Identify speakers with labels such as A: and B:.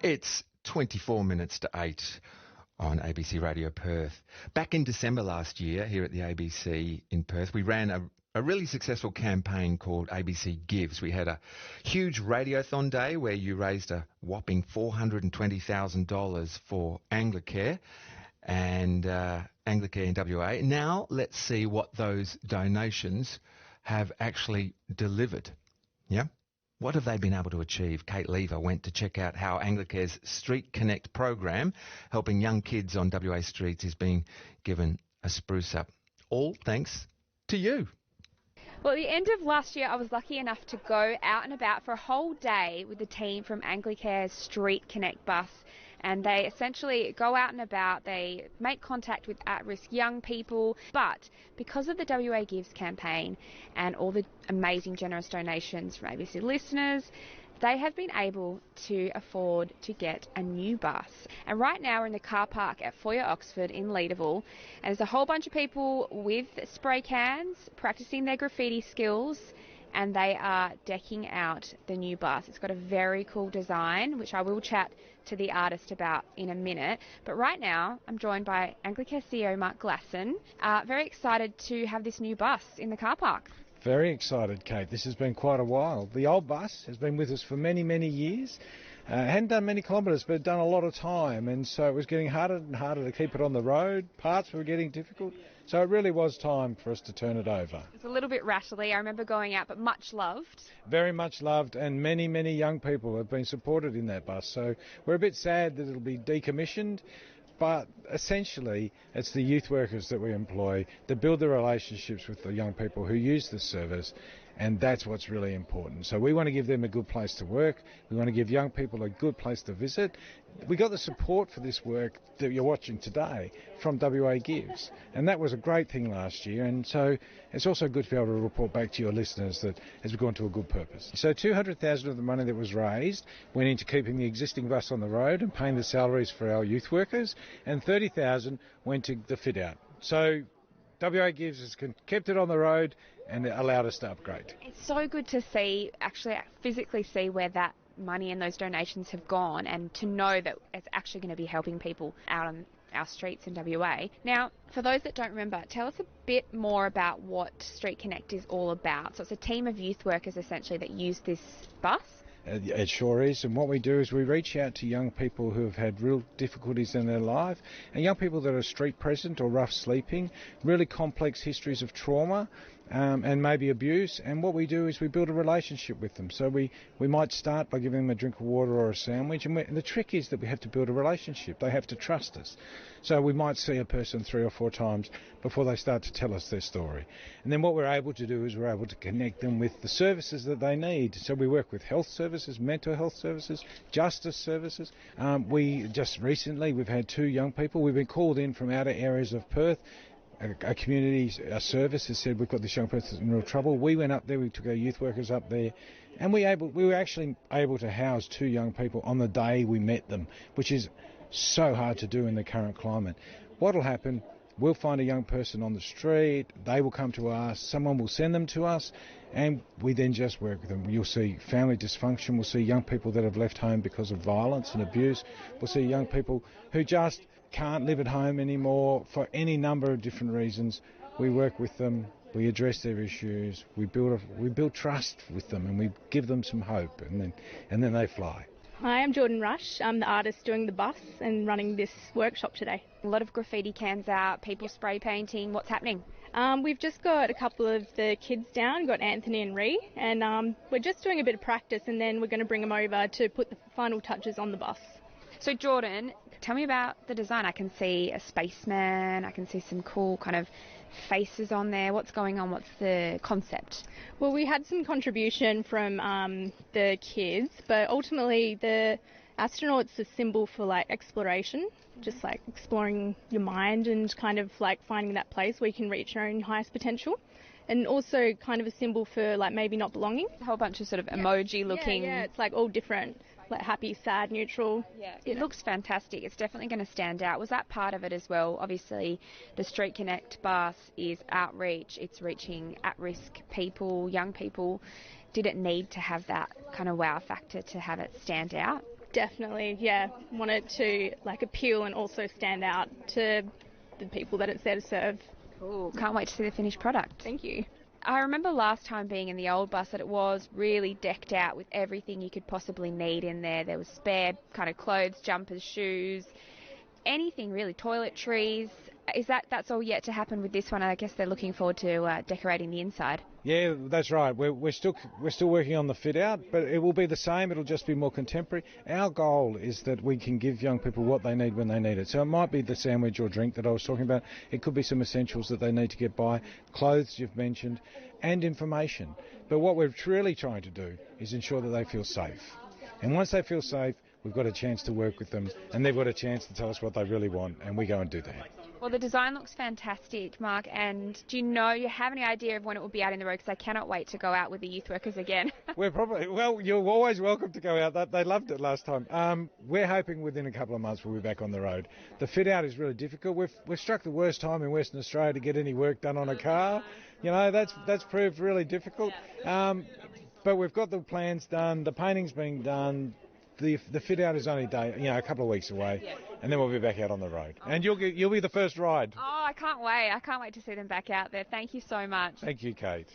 A: It's 24 minutes to 8 on ABC Radio Perth. Back in December last year here at the ABC in Perth, we ran a really successful campaign called ABC Gives. We had a huge radiothon day where you raised a whopping $420,000 for Anglicare and Anglicare in WA. Now let's see what those donations have actually delivered. Yeah? What have they been able to achieve? Kate Lever went to check out how Anglicare's Street Connect program, helping young kids on WA streets, is being given a spruce up. All thanks to you.
B: Well, at the end of last year, I was lucky enough to go out and about for a whole day with the team from Anglicare's Street Connect bus. And they essentially go out and about, they make contact with at-risk young people, but because of the WA Gives campaign and all the amazing generous donations from ABC listeners, they have been able to afford to get a new bus. And right now we're in the car park at Foyer Oxford in Leederville, and there's a whole bunch of people with spray cans practicing their graffiti skills, and they are decking out the new bus. It's got a very cool design, which I will chat to the artist about in a minute. But right now, I'm joined by Anglicare CEO Mark Glasson. Very excited to have this new bus in the car park.
C: Very excited, Kate. This has been quite a while. The old bus has been with us for many, many years. Hadn't done many kilometres, but done a lot of time, and so it was getting harder and harder to keep it on the road. Parts were getting difficult, so it really was time for us to turn it over.
B: It's a little bit rattly. I remember going out, but much loved.
C: Very much loved, and many, many young people have been supported in that bus, so we're a bit sad that it'll be decommissioned. But essentially, it's the youth workers that we employ that build the relationships with the young people who use the service, and that's what's really important. So we want to give them a good place to work. We want to give young people a good place to visit. We got the support for this work that you're watching today from WA Gives, and that was a great thing last year. And so it's also good to be able to report back to your listeners that it's gone to a good purpose. So $200,000 of the money that was raised went into keeping the existing bus on the road and paying the salaries for our youth workers, and $30,000 went to the fit out. So WA Gives has kept it on the road and it allowed us to upgrade.
B: It's so good to see, actually physically see where that money and those donations have gone, and to know that it's actually going to be helping people out on our streets in WA. Now, for those that don't remember, tell us a bit more about what Street Connect is all about. So it's a team of youth workers essentially that use this bus.
C: It sure is, and what we do is we reach out to young people who have had real difficulties in their life, and young people that are street present or rough sleeping, really complex histories of trauma and maybe abuse, and what we do is we build a relationship with them. So we might start by giving them a drink of water or a sandwich, and the trick is that we have to build a relationship. They have to trust us. So we might see a person 3 or 4 times before they start to tell us their story. And then what we're able to do is we're able to connect them with the services that they need. So we work with health services, mental health services, justice services. We just recently, we've had 2 young people. We've been called in from outer areas of Perth. A community service has said we've got this young person in real trouble. We went up there, we took our youth workers up there, and we were actually able to house 2 young people on the day we met them, which is so hard to do in the current climate. What'll happen, we'll find a young person on the street, they will come to us, someone will send them to us, and we then just work with them. You'll see family dysfunction, we'll see young people that have left home because of violence and abuse, we'll see young people who just can't live at home anymore for any number of different reasons. We work with them, we address their issues, we build trust with them, and we give them some hope, and then they fly.
D: Hi, I'm Jordan Rush. I'm the artist doing the bus and running this workshop today.
B: A lot of graffiti cans out, people spray painting. What's happening?
D: We've just got a couple of the kids down, got Anthony and Ree, and we're just doing a bit of practice, and then we're going to bring them over to put the final touches on the bus.
B: So Jordan, tell me about the design. I can see a spaceman, I can see some cool kind of faces on there. What's going on? What's the concept?
D: Well, we had some contribution from the kids, but ultimately the astronaut's a symbol for like exploration, just like exploring your mind and kind of like finding that place where you can reach your own highest potential. And also kind of a symbol for like maybe not belonging.
B: A whole bunch of sort of emoji looking.
D: Yeah, it's like all different, like happy, sad, neutral.
B: Yeah, it looks fantastic. It's definitely going to stand out. Was that part of it as well? Obviously, the Street Connect bus is outreach. It's reaching at-risk people, young people. Did it need to have that kind of wow factor to have it stand out?
D: Definitely, yeah. Want it to like appeal and also stand out to the people that it's there to serve.
B: Cool. Can't wait to see the finished product.
D: Thank you.
B: I remember last time being in the old bus that it was really decked out with everything you could possibly need in there. There was spare kind of clothes, jumpers, shoes, anything really, toiletries. That's all yet to happen with this one? I guess they're looking forward to decorating the inside.
C: Yeah, that's right. We're still working on the fit out, but it will be the same. It'll just be more contemporary. Our goal is that we can give young people what they need when they need it. So it might be the sandwich or drink that I was talking about. It could be some essentials that they need to get by, clothes you've mentioned, and information. But what we're really trying to do is ensure that they feel safe. And once they feel safe, we've got a chance to work with them, and they've got a chance to tell us what they really want, and we go and do that.
B: Well, the design looks fantastic, Mark, and do you have any idea of when it will be out in the road? Because I cannot wait to go out with the youth workers again.
C: You're always welcome to go out. They loved it last time. We're hoping within a couple of months we'll be back on the road. The fit out is really difficult. We've struck the worst time in Western Australia to get any work done on a car. That's proved really difficult. But we've got the plans done, the painting's being done. The fit out is only a couple of weeks away, and then we'll be back out on the road. And you'll be the first ride.
B: Oh, I can't wait. I can't wait to see them back out there. Thank you so much.
C: Thank you, Kate.